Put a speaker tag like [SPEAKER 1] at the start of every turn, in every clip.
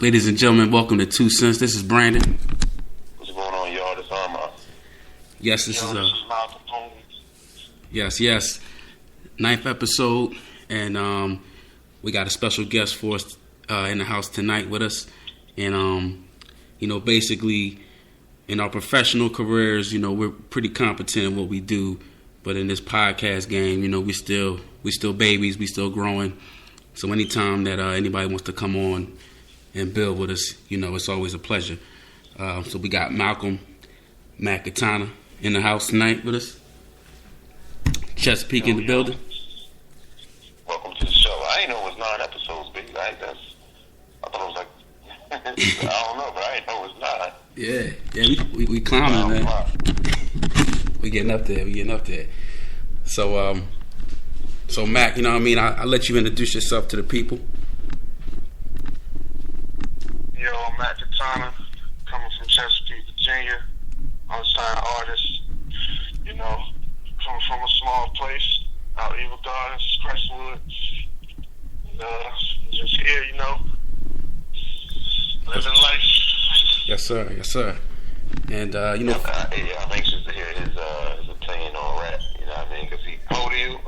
[SPEAKER 1] Ladies and gentlemen, welcome to Two Cents. This is Brandon.
[SPEAKER 2] What's going on, y'all? This Armand.
[SPEAKER 1] Yes, this is
[SPEAKER 2] Malcolm.
[SPEAKER 1] yes. Ninth episode, and we got a special guest for us in the house tonight with us. And basically, in our professional careers, we're pretty competent in what we do. But in this podcast game, we still babies, we still growing. So anytime that anybody wants to come on and build with us, it's always a pleasure. So we got Malcolm Macatana in the house tonight with us. Chesapeake in the building.
[SPEAKER 2] Welcome to the show. I didn't know it was 9 episodes, big. I thought it was like, I don't know, but I didn't know it was
[SPEAKER 1] 9. Yeah, we climbing, man.
[SPEAKER 2] Wow.
[SPEAKER 1] We getting up there. So Mac, I let you introduce yourself to the people.
[SPEAKER 3] Yo, I'm Mac Katana, coming from Chesapeake, Virginia. I'm a signed artist, from a small place out Evil Gardens, Crestwood. Just here, living life.
[SPEAKER 1] Yes, sir. And
[SPEAKER 2] I'm anxious to hear his opinion on rap. You know what I mean? Because how old are you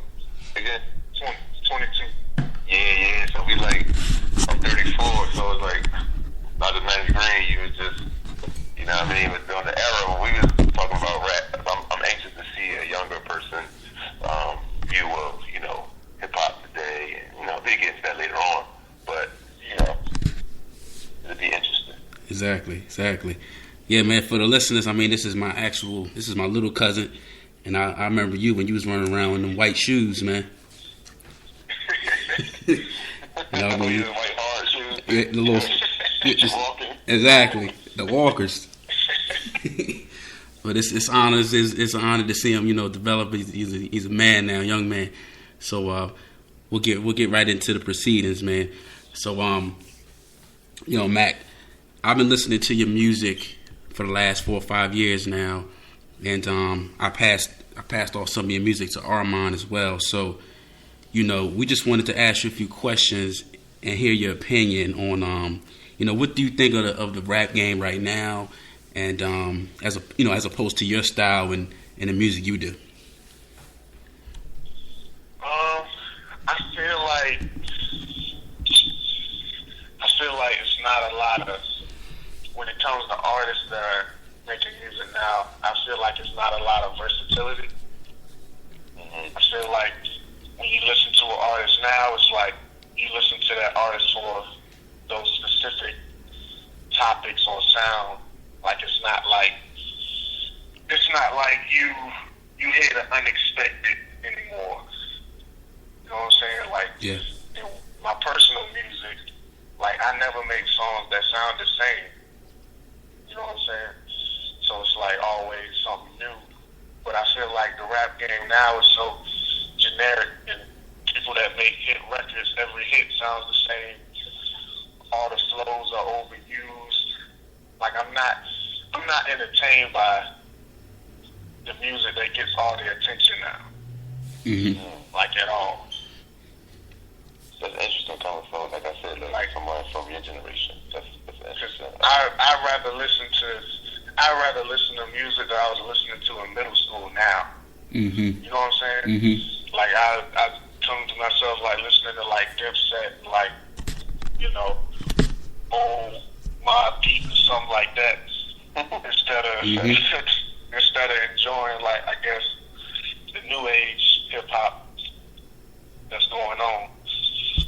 [SPEAKER 2] again?
[SPEAKER 3] 22.
[SPEAKER 2] Yeah. So we I'm 34, so it's like not the 9th grade. You was just, it was during the era when we was talking about rap. I'm anxious to see a younger person view of hip hop today, and we'll get into that later on. But it'll be interesting.
[SPEAKER 1] Exactly. Yeah, man. For the listeners, this is my little cousin, and I remember you when you was running around in them white shoes, man.
[SPEAKER 2] White hard shoes.
[SPEAKER 1] The little,
[SPEAKER 2] walking.
[SPEAKER 1] Exactly, the walkers. But it's an honor to see him, develop. He's a man now, young man. So we'll get right into the proceedings, man. So Mac, I've been listening to your music for the last 4 or 5 years now, and I passed off some of your music to Armand as well. So we just wanted to ask you a few questions and hear your opinion on what do you think of the rap game right now, and as opposed to your style and the music you do.
[SPEAKER 3] I feel like it's not a lot of, when it comes to artists that are making music now, I feel like it's not a lot of versatility. I feel like when you listen to an artist now, it's like you listen to that artist for those specific topics or sound. Like it's not like you hear the unexpected anymore. You know what I'm saying? Like,
[SPEAKER 1] yeah.
[SPEAKER 3] In my personal music, I never make songs that sound the same. You know what I'm saying? So it's always something new. But I feel like the rap game now is so generic, and people that make hit records, every hit sounds the same. All the flows are overused. I'm not entertained by the music that gets all the attention now.
[SPEAKER 1] Mm-hmm.
[SPEAKER 3] At all.
[SPEAKER 2] That's interesting coming from, like I said, someone from your generation. That's interesting.
[SPEAKER 3] I'd rather listen to music that I was listening to in middle school now.
[SPEAKER 1] Mm-hmm.
[SPEAKER 3] You know what I'm saying?
[SPEAKER 1] Mm-hmm.
[SPEAKER 3] I come to myself listening to Dipset, Oh My Beat or something like that, instead of enjoying I guess the new age hip hop that's going on.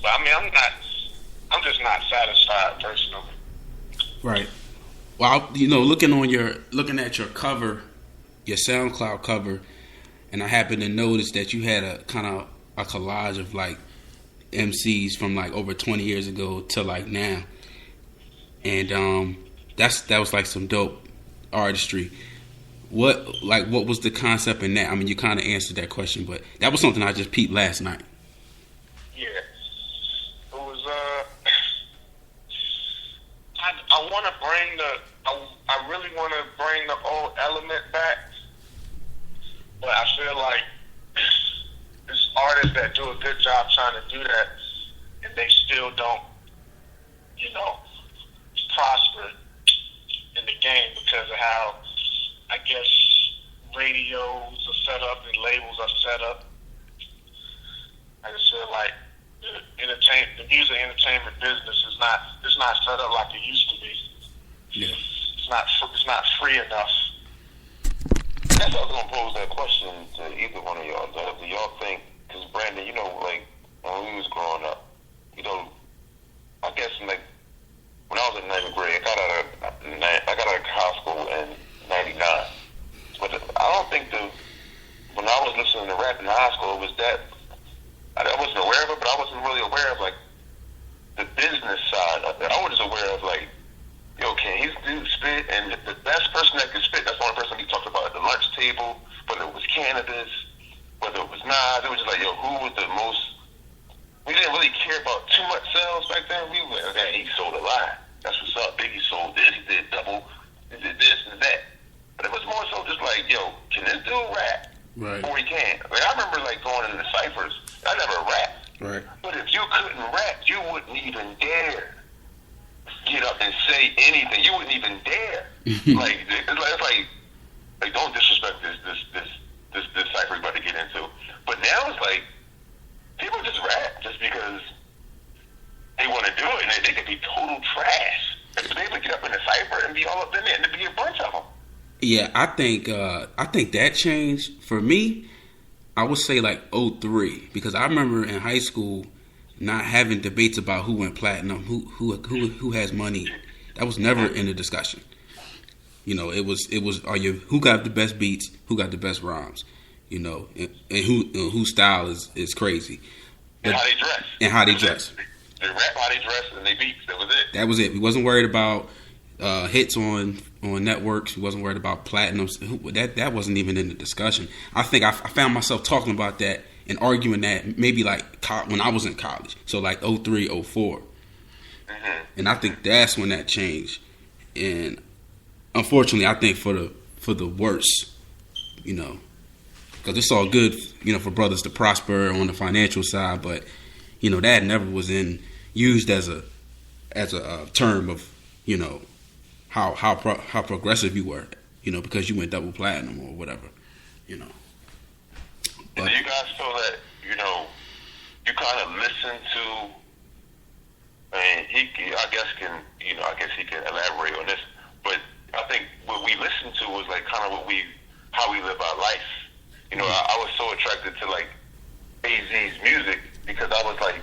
[SPEAKER 3] But I'm just not satisfied personally.
[SPEAKER 1] Right. Well, looking at your cover, your SoundCloud cover, and I happened to notice that you had a kind of a collage of MCs from over 20 years ago to now, and that was some dope artistry. What was the concept in that? You kind of answered that question, but that was something I just peeped last night.
[SPEAKER 3] Yeah, it was. I really want to bring the old element back, but I feel like there's artists that do a good job trying to do that, and they still don't, prosper in the game because of how, I guess, radios are set up and labels are set up. I just feel like the music entertainment business is not set up like it used to be.
[SPEAKER 1] Yeah.
[SPEAKER 3] It's not free enough.
[SPEAKER 2] That's why I was gonna pose that question to either one of y'all. Do y'all think? Because Brandon, you know, like when we was growing up, you know, I guess like when I was in 9th grade, I got out of high school in '99. But I don't think when I was listening to rap in high school, it was that I wasn't aware of it, but I wasn't really aware of like the business side of it. I was just aware of like, yo, can he do spit? And the best person that could spit, that's the only person we talked about at the lunch table, whether it was cannabis, whether it was Nas. It was just like, yo, who was the most? We didn't really care about too much sales back then. We were like, okay, he sold a lot. That's what's up. Biggie sold this. He did double. He did this and that. But it was more so just like, yo, can this dude rap?
[SPEAKER 1] Right.
[SPEAKER 2] Or he can't. Like, I remember like going into the ciphers. I never rapped.
[SPEAKER 1] Right.
[SPEAKER 2] But if you couldn't rap, you wouldn't even dare get up and say anything. You wouldn't even dare. Like it's like don't disrespect this cipher we're about to get into. But now it's like people just rap just because they want to do it, and they could be total trash. If they would get up in the cipher and be all up in there, and there'd be a bunch of them.
[SPEAKER 1] Yeah, I think that changed for me. I would say like 03, because I remember in high school not having debates about who went platinum, who has money. That was never in the discussion. You know, it was who got the best beats, who got the best rhymes, you know, and whose style is crazy.
[SPEAKER 2] And how they dress.
[SPEAKER 1] And how they dress.
[SPEAKER 2] They rap, how they dress, and they beats. That was it.
[SPEAKER 1] That was it. We wasn't worried about hits on networks. We wasn't worried about platinums. That wasn't even in the discussion. I think I found myself talking about that and arguing that maybe like when I was in college. So like 03, 04.
[SPEAKER 2] Mm-hmm.
[SPEAKER 1] And I think that's when that changed. And unfortunately, I think for the worse, you know, because it's all good, you know, for brothers to prosper on the financial side, but you know that never was used as a term of, you know, how progressive you were, you know, because you went double platinum or whatever, you know.
[SPEAKER 2] But do you guys feel that, you know, you kind of listen to, and I guess he can elaborate on this, but I think what we listened to was like kind of how we live our life. You know, I was so attracted to like AZ's music because I was like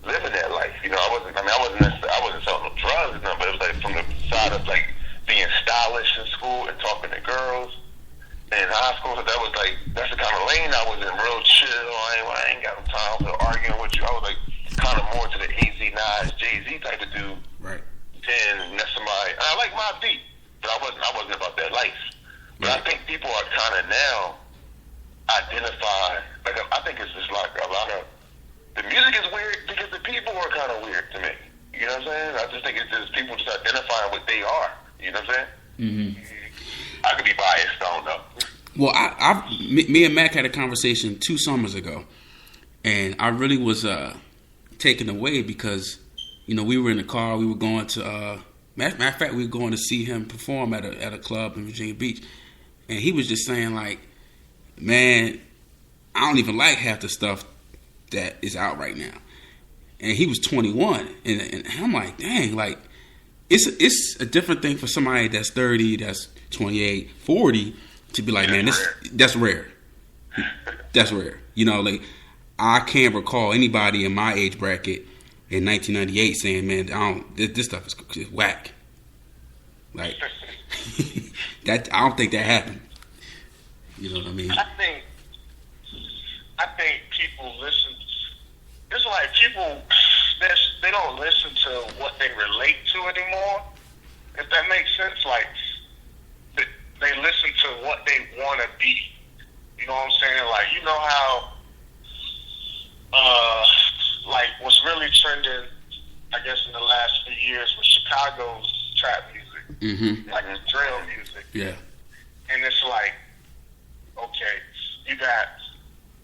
[SPEAKER 2] living that life. You know, I wasn't selling no drugs or nothing, but it was like from the side of like being stylish in school and talking to girls. And in high school, that was like, that's the kind of lane I was in, real chill. I ain't got no time for arguing with you. I was like kind of more to the AZ, Nas, Jay-Z type of dude.
[SPEAKER 1] Right.
[SPEAKER 2] And that's somebody, and I like my beat, but I wasn't about that life. But I think people are kind of now identify, like I think it's just like a lot of, the music is weird because the people are kind of weird to me. You know what I'm saying? I just think it's just people just identifying what they are. You know what I'm saying? Mm-hmm. I could be biased, I don't know.
[SPEAKER 1] Well, me and Mac had a conversation 2 summers ago, and I really was taken away because, you know, we were in the car, we were going to, matter of fact, we were going to see him perform at a club in Virginia Beach, and he was just saying like, man, I don't even like half the stuff that is out right now. And he was 21, and I'm like, dang, like, it's a different thing for somebody that's 30, that's 28, 40 to be like, man, that's rare. That's rare. You know, like, I can't recall anybody in my age bracket in 1998 saying, man, this stuff is whack. Like, that, I don't think that happened. You know what I mean?
[SPEAKER 3] I think people listen. It's like people, they don't listen to what they relate to anymore. If that makes sense, like they listen to what they want to be. You know what I'm saying? Like, you know how, like what's really trending, I guess in the last few years was Chicago's trap music, like the drill music.
[SPEAKER 1] Yeah.
[SPEAKER 3] And it's like, okay, you got,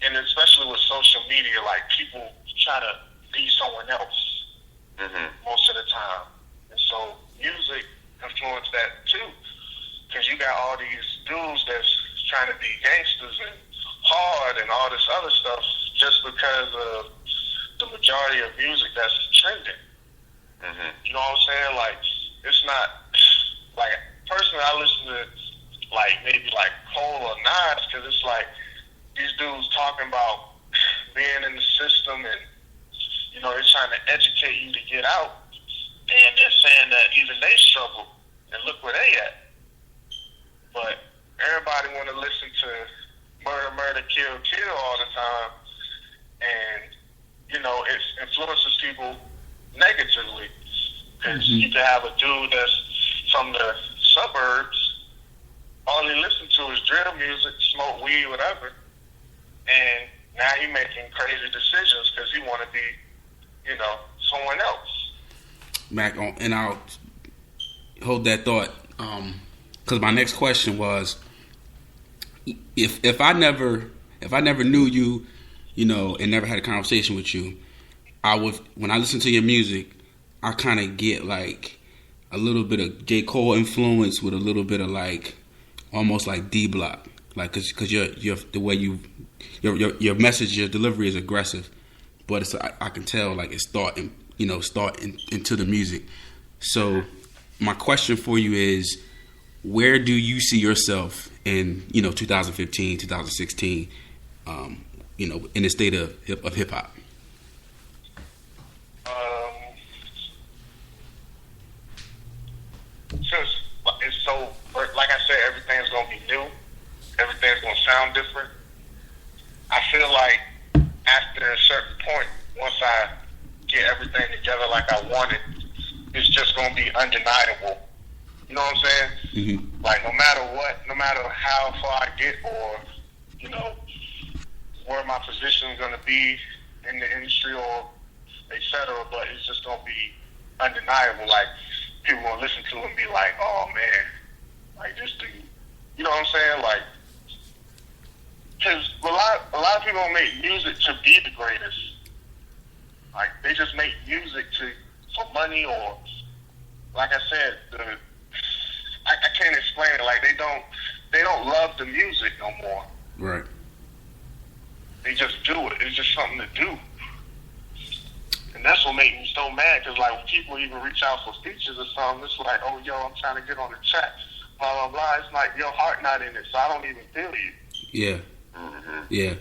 [SPEAKER 3] and especially with social media, like people try to be someone else most of the time. And so be gangsters and hard and all this other stuff just because of the majority of music that's trending.
[SPEAKER 2] Mm-hmm.
[SPEAKER 3] You know what I'm saying? Like, it's not, like, personally, I listen to, like, maybe, like, Cole or Nas, because it's like, these dudes talking about being in the system and, you know, they're trying to educate you to get out, and they're saying that even they struggle, and look where they at. But everybody want to listen to murder, murder, kill, kill all the time, and, you know, it influences people negatively. Because you can have a dude that's from the suburbs, all he listens to is drill music, smoke weed, whatever, and now he making crazy decisions because he want to be, you know, someone else.
[SPEAKER 1] Mac, and I'll hold that thought, because my next question was, if I never knew you, you know, and never had a conversation with you, I would, when I listen to your music, I kind of get like a little bit of J. Cole influence with a little bit of like almost like D Block, like because you're the way your message, your delivery is aggressive, but it's I can tell like it's thought into the music. So my question for you is, where do you see yourself in 2015, 2016, in the state of hip hop?
[SPEAKER 3] Since it's so, like I said, everything's gonna be new, everything's gonna sound different. I feel like after a certain point, once I get everything together like I want it, it's just gonna be undeniable. You know what I'm saying?
[SPEAKER 1] Mm-hmm.
[SPEAKER 3] Like no matter what, no matter how far I get, or you know where my position is gonna be in the industry, or etc. But it's just gonna be undeniable. Like people gonna listen to it and be like, "Oh man, like this dude." You know what I'm saying? Like, because a lot of people don't make music to be the greatest. Like they just make music for money, or like I said, I can't explain it. Like they don't love the music no more.
[SPEAKER 1] Right.
[SPEAKER 3] They just do it. It's just something to do. And that's what makes me so mad, because like when people even reach out for features or something, it's like, oh, yo, I'm trying to get on the track, blah, blah, blah. It's like, your heart not in it, so I don't even feel you.
[SPEAKER 1] Yeah.
[SPEAKER 3] Mm-hmm.
[SPEAKER 1] Yeah.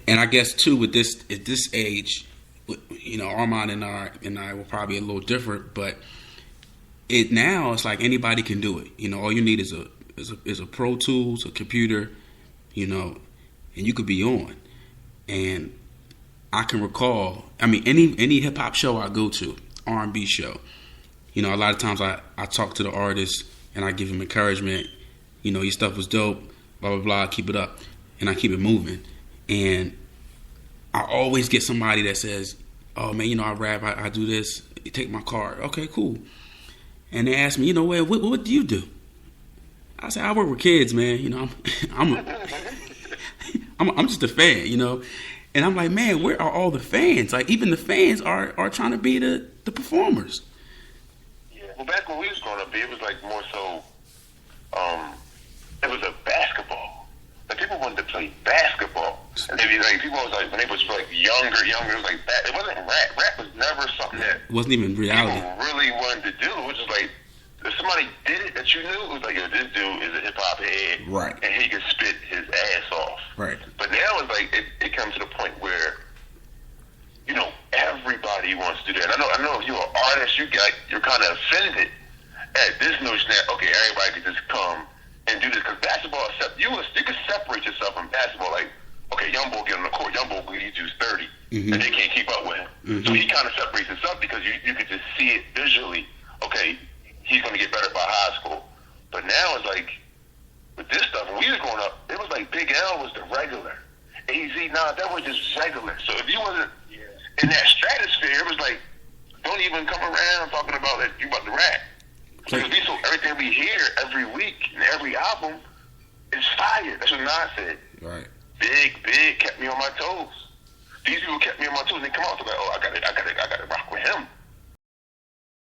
[SPEAKER 1] And I guess, too, at this age, Armand and I were probably a little different, but now it's like anybody can do it. All you need is a Pro Tools, a computer, and you could be on. And I can recall, any hip hop show I go to, R&B show, a lot of times I talk to the artist and I give him encouragement. Your stuff was dope, blah, blah, blah, keep it up. And I keep it moving. And I always get somebody that says, oh man, I rap, I do this, you take my card. Okay, cool. And they ask me, what do you do? I say, I work with kids, man. I'm just a fan, And I'm like, man, where are all the fans? Like, even the fans are trying to be the performers.
[SPEAKER 2] Yeah. Well, back when we was growing up, it was like more so, it was a basketball. Like, people wanted to play basketball. And they be like, people was like, when they was like younger, it was like that. It wasn't rap. Rap was never something that
[SPEAKER 1] it wasn't even reality.
[SPEAKER 2] People really wanted to do. It was just like, if somebody did it that you knew, it was like, yo, this dude is a hip hop head,
[SPEAKER 1] right?
[SPEAKER 2] And he can spit his ass off,
[SPEAKER 1] right?
[SPEAKER 2] But now it's like it comes to the point where, everybody wants to do that. I know if you're an artist, you're kind of offended at this notion that everybody can just come and do this, because basketball, you can separate yourself from basketball. Like, young boy get on the court, young boy needs you 30, and they can't keep up with him. Mm-hmm. So he kind of separates himself because you can just see it visually. Okay, he's going to get better by high school. But now it's like, with this stuff, when we was growing up, it was like Big L was the regular. AZ, that was just regular. So if you wasn't in that stratosphere, it was like, don't even come around talking about that you about to rap. Because everything we hear every week and every album is fire. That's what Nas said.
[SPEAKER 1] Right.
[SPEAKER 2] Big kept me on my toes. These people kept me on my toes. They come out, they're like, oh, I got to rock with him.